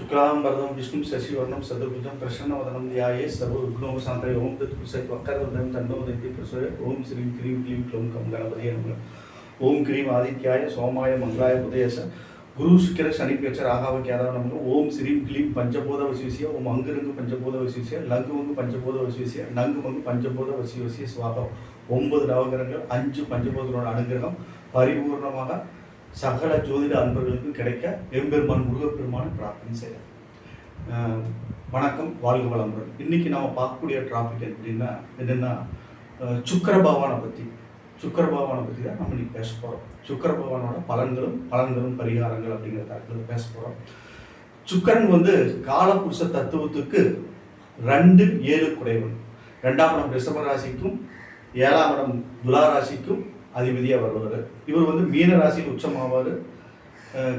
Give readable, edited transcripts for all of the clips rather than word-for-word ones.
शुक्लांबरदं विष्णुं शशिवर्णं सदभुजं प्रसन्नवदनं ध्याये सर्वविघ्नोपशान्तये ओं तत्पुरुषाय वक्रतुण्डं तन्नो दन्ति प्रचोदयात् ओं श्रीं क्रीं क्लीं क्लौं कं गणपतये नमः ओं क्रीं आदित्याय सोमाय मंगलाय बुधयेश गुरु शुक्र शनिपेच राघव केदार नमः ओं श्रीं क्लीं पंचबोध वशिष्य ओं अंगरंग पंचबोध वशिष्य लंगुमंग पंचबोध वशिष्य नंगुमंग पंचबोध वशिष्य स्वाहा 9 நவகிரகங்கள் 5 பஞ்சபூதங்களோட அனுகிரகம் பரிபூர்ணமாக சகல ஜோதிட அன்பர்களுக்கு கிடைக்க எம்பெருமான் முருகப்பெருமான் பிரார்த்தனை செய்யலாம். வணக்கம், வாழ்க வளமுடன். இன்னைக்கு நம்ம பார்க்கக்கூடிய டாபிக் எப்படின்னா என்னென்னா சுக்கிர பகவானை பற்றி தான் நம்ம இன்னைக்கு பேச போகிறோம். சுக்கிர பகவானோட பலன்களும் பரிகாரங்கள் அப்படிங்கிற தரத்தில் பேச போகிறோம். சுக்கிரன் காலபுருஷ தத்துவத்துக்கு 2, 7 குடைவன். 2ஆம் இடம் ரிஷப ராசிக்கும் 7ஆம் இடம் துலா ராசிக்கும் அதிபதியாக வருவார். இவர் மீன ராசியில் உச்சமாவார்,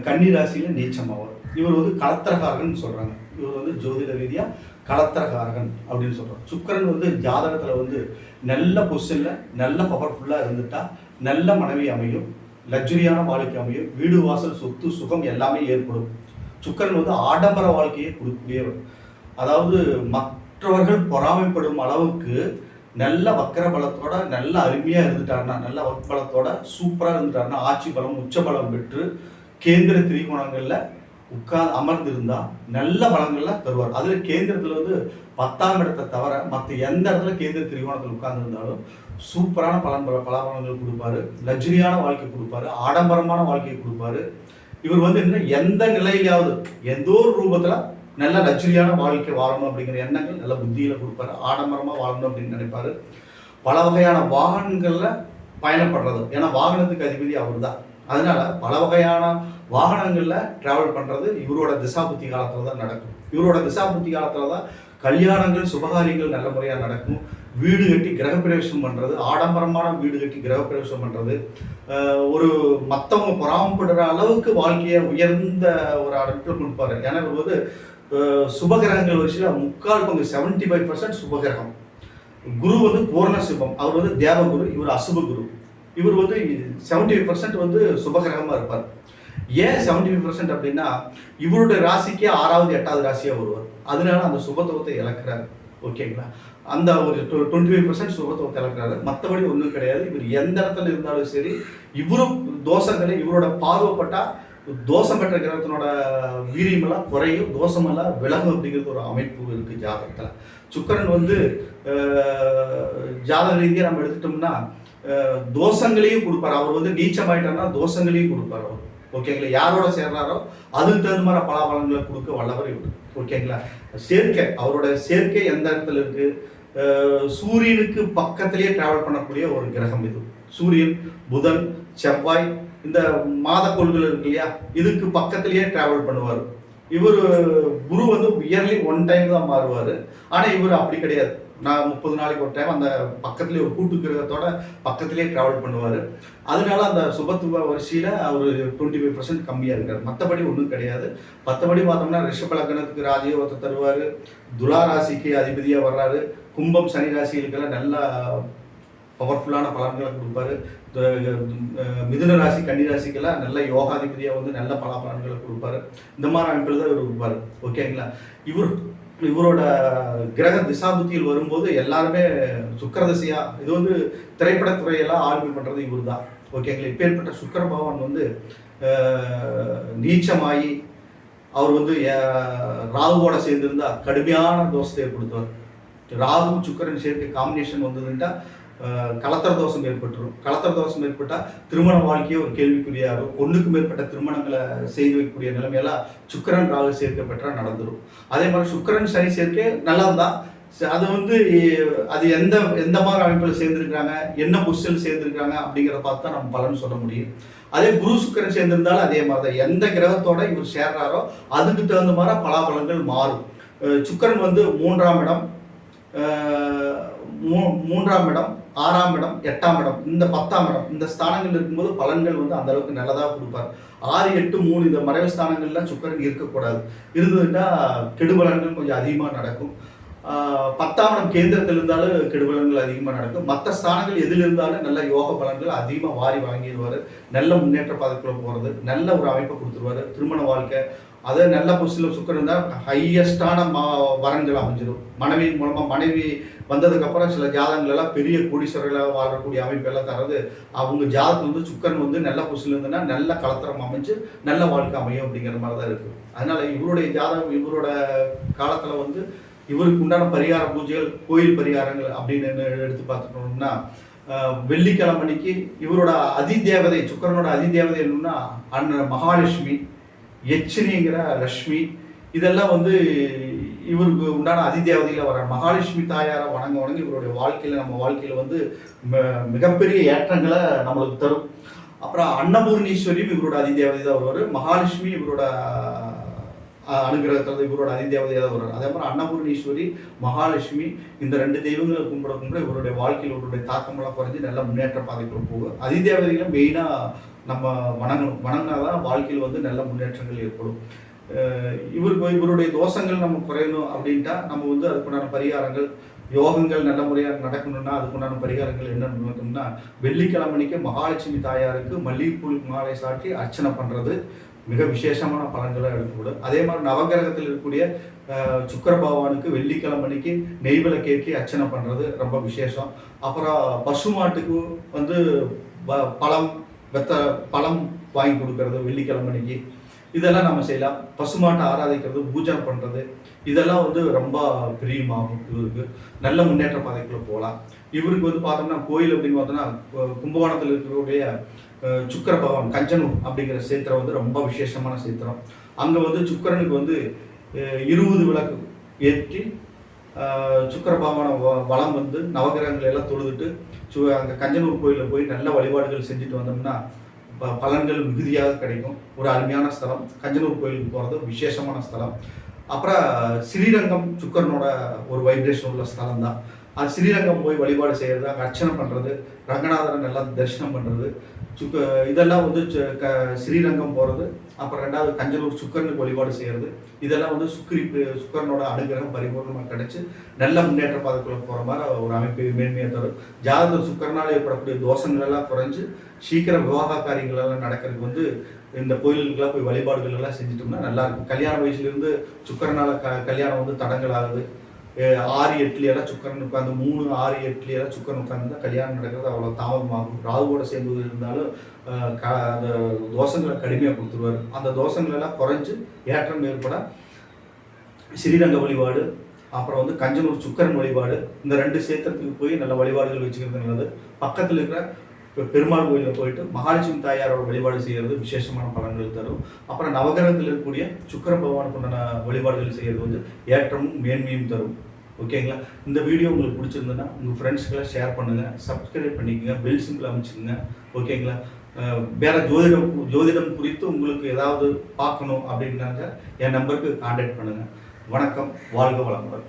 கன்னி ராசியில் நீச்சமாவார். இவர் களத்திரகாரகன் சொல்கிறாங்க. இவர் ஜோதிட ரீதியாக களத்திரகாரகன் அப்படின்னு சொல்கிறாங்க. சுக்கிரன் ஜாதகத்தில் நல்ல பொசிஷனில் நல்ல பவர்ஃபுல்லாக இருந்துட்டா நல்ல மனைவி அமையும், லக்ஸுரியான வாழ்க்கை அமையும், வீடு வாசல் சொத்து சுகம் எல்லாமே ஏற்படும். சுக்கிரன் ஆடம்பர வாழ்க்கையை கொடுக்கக்கூடியவர். அதாவது மற்றவர்கள் பொறாமைப்படும் அளவுக்கு நல்ல வக்கர பலத்தோட நல்ல அருமையாக இருந்துட்டாருன்னா, நல்ல வக்பலத்தோட சூப்பராக இருந்துட்டாருன்னா, ஆட்சி பலம் உச்ச பலம் பெற்று கேந்திர திரிகோணங்களில் அமர்ந்திருந்தால் நல்ல பலங்கள்லாம் தருவார். அதில் கேந்திரத்தில் 10ஆம் இடத்தை தவிர மற்ற எந்த இடத்துல கேந்திர திரிகோணத்தில் உட்கார்ந்துருந்தாலும் சூப்பரான பலாபலங்கள் கொடுப்பாரு, லக்ஸுரியான வாழ்க்கை கொடுப்பாரு, ஆடம்பரமான வாழ்க்கையை கொடுப்பாரு. இவர் எந்த நிலையிலாவது ஏதோ ஒரு ரூபத்தில் நல்ல லக்ஸுரியான வாழ்க்கை வாழணும் அப்படிங்கிற எண்ணங்கள் நல்ல புத்தியில் கொடுப்பாரு. ஆடம்பரமாக வாழணும் அப்படின்னு நினைப்பாரு. பல வகையான வாகனங்களில் பயணப்படுறது, ஏன்னா வாகனத்துக்கு அதிபதி அவர் தான். அதனால பல வகையான வாகனங்களில் ட்ராவல் பண்ணுறது இவரோட திசாபுத்தி காலத்தில் தான் நடக்கும். இவரோட திசாபுத்தி காலத்தில் தான் கல்யாணங்கள் சுபகாரியங்கள் நல்ல முறையாக நடக்கும். வீடு கட்டி கிரகப்பிரவேசம் பண்ணுறது, ஆடம்பரமான வீடு கட்டி கிரகப்பிரவேசம் பண்ணுறது, ஒரு மற்றவங்க பொறாமப்படுற அளவுக்கு வாழ்க்கையை உயர்ந்த ஒரு இடத்துல கொடுப்பாரு. ஏன்னா சுபகிரகங்கள் வரிசையில் 75% சுபகிரகம். குரு பூர்ண சிவம், அவர் தேவகுரு, இவர் அசுபகுரு. இவர் 75% சுபகிரகமாக இருப்பார். ஏன் 75% அப்படின்னா இவருடைய ராசிக்கே 6வது 8வது ராசியாக வருவார். அதனால அந்த சுபத்துவத்தை இழக்கிறாரு. ஓகேங்களா? அந்த ஒரு 25% சுபத்துவத்தை இழக்கிறாரு. மற்றபடி ஒன்றும் கிடையாது. இவர் எந்த இடத்துல இருந்தாலும் சரி, இவரும் தோஷங்களை இவரோட பார்வைப்பட்டால் தோஷம் பெற்ற கிரகத்தினோட வீரியமெல்லாம் குறையும், தோஷமெல்லாம் விலகும் அப்படிங்கிறது ஒரு அமைப்பு இருக்குது ஜாதகத்தில். சுக்கிரன் ஜாதக ரீதியாக நம்ம எடுத்துட்டோம்னா தோஷங்களையும் கொடுப்பார். அவர் நீச்சமாயிட்டார்னா தோஷங்களையும் கொடுப்பார் அவர். ஓகேங்களா? யாரோட சேர்றாரோ அதுக்கு தகுந்த மாதிரி பலாபலங்களை கொடுக்க வல்லவர் இவர். ஓகேங்களா? சேர்க்கை, அவரோட சேர்க்கை எந்த இடத்துல இருக்கு? சூரியனுக்கு பக்கத்திலேயே டிராவல் பண்ணக்கூடிய ஒரு கிரகம் இது. சூரியன், புதன், செவ்வாய், இந்த மாதக்கோள்கள் இருக்கு இல்லையா, இதுக்கு பக்கத்திலேயே டிராவல் பண்ணுவார். இவர் குரு இயர்லி 1 டைம் தான் மாறுவார். ஆனால் இவர் அப்படி கிடையாது. நான் 30 நாளைக்கு ஒரு டைம் அந்த பக்கத்துலேயே ஒரு கூட்டு கிரகத்தோட பக்கத்திலேயே ட்ராவல் பண்ணுவார். அதனால அந்த சுபத்துவ வரிசையில் அவர் 25% கம்மியாக இருக்கார். மற்றபடி ஒன்றும் கிடையாது. மற்றபடி பார்த்தோம்னா ரிஷப லக்னத்துக்கு ராஜயோகத்தை தருவார், துலா ராசிக்கு அதிபதியாக வர்றாரு, கும்பம் சனி ராசிகளுக்கெல்லாம் நல்ல பவர்ஃபுல்லான பலன்களை கொடுப்பாரு. மிதுன ராசி கன்னி ராசிக்கெல்லாம் நல்ல யோகாதிபதியாக நல்ல பலாபலன்களை கொடுப்பாரு. இந்த மாதிரி அமைப்பில் தான் இவர் கொடுப்பாரு. ஓகேங்களா? இவரோட கிரக திசாபுத்தியில் வரும்போது எல்லாருமே சுக்கிரதசையா, இது திரைப்படத்துறையெல்லாம் ஆளுமை பண்ணுறது இவர் தான். ஓகேங்களா? இப்பேற்பட்ட சுக்கிர பகவான் நீச்சமாகி அவர் ராகுவோட சேர்ந்திருந்தா கடுமையான தோஷத்தை ஏற்படுத்துவார். ராகு சுக்கிரன் சேர்க்கை காம்பினேஷன் வந்ததுன்ட்டா கலத்தர தோஷம் ஏற்பட்டுரும். கலத்தர தோஷம் ஏற்பட்டால் திருமண வாழ்க்கையே ஒரு கேள்விக்குறியாகும். 1க்கு மேற்பட்ட திருமணங்களை செய்து வைக்கக்கூடிய நிலைமையெல்லாம் சுக்கிரன் ராகு சேர்க்கை பெற்றால் நடந்துடும். அதே மாதிரி சுக்கிரன் சனி சேர்க்கை நல்லா இருந்தால் அது அது எந்த மாதிரி அமைப்பில் சேர்ந்துருக்காங்க, என்ன பொசிஷன் சேர்ந்துருக்காங்க அப்படிங்கிறத பார்த்து தான் நம்ம பலன் சொல்ல முடியும். அதே குரு சுக்கிரன் சேர்ந்திருந்தாலும் அதே மாதிரி தான். எந்த கிரகத்தோட இவர் சேர்றாரோ அதுக்கு தகுந்த மாதிரி பலாபலங்கள் மாறும். சுக்கிரன் 3ஆம் இடம், 3ஆம் இடம், 6ஆம் இடம், 8ஆம் இடம், இந்த 10ஆம் இடம், இந்த ஸ்தானங்கள் இருக்கும்போது பலன்கள் அந்த அளவுக்கு நல்லதாக கொடுப்பார். 6, 8, 3 இந்த மறைவு ஸ்தானங்கள்லாம் சுக்கிரன் இருக்கக்கூடாது. இருந்ததுன்னா கெடுபலன்கள் கொஞ்சம் அதிகமாக நடக்கும். 10ஆம் இடம் கேந்திரத்தில் இருந்தாலும் கெடுபலன்கள் அதிகமாக நடக்கும். மற்ற ஸ்தானங்கள் எதில் இருந்தாலும் நல்ல யோக பலன்கள் அதிகமாக வாரி வாங்கிடுவார். நல்ல முன்னேற்ற பாதைக்குள்ள போகிறது, நல்ல ஒரு அமைப்பை கொடுத்துருவார். திருமண வாழ்க்கை, அதை நல்ல பொசிஷனில் சுக்கரன் இருந்தால் ஹையஸ்டான வரன்கள் அமைஞ்சிடும். மனைவியின் மூலமாக மனைவி வந்ததுக்கப்புறம் சில ஜாதகங்கள் எல்லாம் பெரிய கோடீஸ்வரர்களாக வாழக்கூடிய அமைப்பெல்லாம் தரது அவங்க ஜாதகத்தில் வந்து சுக்கரன் வந்து நல்ல பொசிஷனில் இருந்ததுன்னா நல்ல கலத்திரம் அமைஞ்சு நல்ல வாழ்க்கை அமையும் அப்படிங்கிற மாதிரி தான் இருக்குது. அதனால் இவருடைய ஜாதகம் இவரோட காலத்தில் வந்து இவருக்கு உண்டான பரிகார பூஜைகள் கோயில் பரிகாரங்கள் அப்படின்னு எடுத்து பார்த்துட்டோம்னா வெள்ளிக்கிழமைக்கு இவரோட அதிதேவதை சுக்கரனோட அதிதேவதை என்னன்னா அண்ணன் மகாலட்சுமி, யட்சினிங்கிற லக்ஷ்மி, இதெல்லாம் வந்து இவருக்கு உண்டான அதிதேவதையில் வர மகாலட்சுமி தாயாரை வணங்க இவருடைய வாழ்க்கையில் நம்ம வாழ்க்கையில் வந்து மிகப்பெரிய ஏற்றங்களை நம்மளுக்கு தரும். அப்புறம் அன்னபூர்ணீஸ்வரியும் இவரோட அதிதேவதை தான் வருவார். மகாலட்சுமி இவரோட அனுகிரகத்தில் இவரோட அதிதேவதையாக வருவார். அதே மாதிரி அன்னபூர்ணீஸ்வரி, மகாலட்சுமி இந்த 2 தெய்வங்களை கும்பிட இவருடைய வாழ்க்கையில் இவருடைய தாக்கமெல்லாம் குறைஞ்சி நல்ல முன்னேற்ற பாதைக்குள்ள போகும். அதிதேவதைகளை மெயினாக நம்ம வணங்கினா தான் வாழ்க்கையில் வந்து நல்ல முன்னேற்றங்கள் ஏற்படும். இவருடைய தோஷங்கள் நம்ம குறையணும் அப்படின்ட்டா நம்ம வந்து அதுக்குண்டான பரிகாரங்கள் யோகங்கள் நல்ல முறையாக நடக்கணும்னா அதுக்குண்டான பரிகாரங்கள் என்னன்னு பார்த்தோம்னா வெள்ளிக்கிழமைக்கு மகாலட்சுமி தாயாருக்கு மல்லிகைப்பூ மாலை சாட்டி அர்ச்சனை பண்ணுறது மிக விசேஷமான பலன்களை எடுக்கப்படும். அதே மாதிரி நவகிரகத்தில் இருக்கக்கூடிய சுக்கர பகவானுக்கு வெள்ளிக்கிழமைக்கு நெய்விளக்கேற்றி அர்ச்சனை பண்ணுறது ரொம்ப விசேஷம். அப்புறம் பசுமாட்டுக்கு வந்து பழம் வாங்கி கொடுக்கறது வெள்ளிக்கிழமைக்கு இதெல்லாம் நம்ம செய்யலாம். பசுமாட்டை ஆராதிக்கிறது, பூஜை பண்ணுறது இதெல்லாம் வந்து ரொம்ப பிரியமாகும். இவருக்கு நல்ல முன்னேற்ற பாதைக்குள்ள போகலாம். இவருக்கு வந்து பார்த்தோம்னா கோயில் அப்படின்னு பார்த்தோம்னா கும்பகோணத்தில் இருக்கக்கூடிய சுக்கர பகவான் கஞ்சனூர் அப்படிங்கிற சேத்திரம் வந்து ரொம்ப விசேஷமான சேத்திரம். அங்கே வந்து சுக்கரனுக்கு வந்து 20 விளக்கு ஏற்றி சுக்கர பகவான வளம் வந்து நவகிரகங்களை எல்லாம் தொழுதுட்டு அங்கே கஞ்சனூர் கோயிலில் போய் நல்ல வழிபாடுகள் செஞ்சுட்டு வந்தோம்னா பலன்கள் மிகுதியாக கிடைக்கும். ஒரு அருமையான ஸ்தலம் கஞ்சனூர் கோயிலுக்கு போகிறது விசேஷமான ஸ்தலம். அப்புறம் ஸ்ரீரங்கம் சுக்கரனோட ஒரு வைப்ரேஷன் உள்ள ஸ்தலம் தான். அது ஸ்ரீரங்கம் போய் வழிபாடு செய்கிறது, அங்கே அர்ச்சனை பண்ணுறது, ரங்கநாதரை நல்லா தரிசனம் பண்ணுறது இதெல்லாம் வந்து ஸ்ரீரங்கம் போகிறது. அப்புறம் 2வது கஞ்சனூர் சுக்கரனுக்கு வழிபாடு செய்கிறது இதெல்லாம் வந்து சுக்கரனோட அனுகிரகம் பரிபூர்ணமாக கிடைச்சி நல்ல முன்னேற்ற பாதைக்குள்ள போகிற மாதிரி ஒரு அமைப்பு மேன்மையாக தரும். ஜாதகத்தில் சுக்கரனால் ஏற்படக்கூடிய தோஷங்கள் எல்லாம் குறைஞ்சு சீக்கிரம் விவாக காரியங்கள் எல்லாம் நடக்கிறதுக்கு வந்து இந்த கோயிலுக்கெல்லாம் போய் வழிபாடுகள் எல்லாம் செஞ்சுட்டோம்னா நல்லாயிருக்கும். கல்யாண வயசுலேருந்து சுக்கரனால் கல்யாணம் வந்து தடங்கள் ஆகுது. 6-8 சுக்கரன் உட்காந்து 3-6-8 சுக்கரன் உட்காந்து கல்யாணம் நடக்கிறது அவ்வளோ தாமதமாகும். ராகுவோட சேர்ந்து இருந்தாலும் அந்த தோஷங்களை கடுமையாக கொடுத்துருவார். அந்த தோஷங்கள் எல்லாம் குறைஞ்சு ஏற்றம் ஏற்பட ஸ்ரீரங்க வழிபாடு அப்புறம் வந்து கஞ்சனூர் சுக்கரன் வழிபாடு இந்த 2 சேத்திரத்துக்கு போய் நல்ல வழிபாடுகள் வச்சுக்கிறது நல்லது. பக்கத்தில் இருக்கிற பெருமாள் கோயிலில் போயிட்டு மகாலட்சுமி தாயாரோட வழிபாடு செய்கிறது விசேஷமான பலன்கள் தரும். அப்புறம் நவகிரகத்தில் இருக்கக்கூடிய சுக்கர பகவானுக்கு உண்டான வழிபாடுகள் செய்கிறது வந்து ஏற்றமும் மேன்மையும் தரும். ஓகேங்களா? இந்த வீடியோ உங்களுக்கு பிடிச்சிருந்ததுன்னா உங்கள் ஃப்ரெண்ட்ஸ்க்கெல்லாம் ஷேர் பண்ணுங்கள், சப்ஸ்கிரைப் பண்ணிக்கோங்க, பெல் சிம்பிள் அமைச்சுக்கோங்க. ஓகேங்களா? வேறு ஜோதிடம் குறித்து உங்களுக்கு ஏதாவது பார்க்கணும் அப்படின்னாக்க என் நம்பருக்கு கான்டாக்ட் பண்ணுங்கள். வணக்கம், வாழ்க வளமுடன்.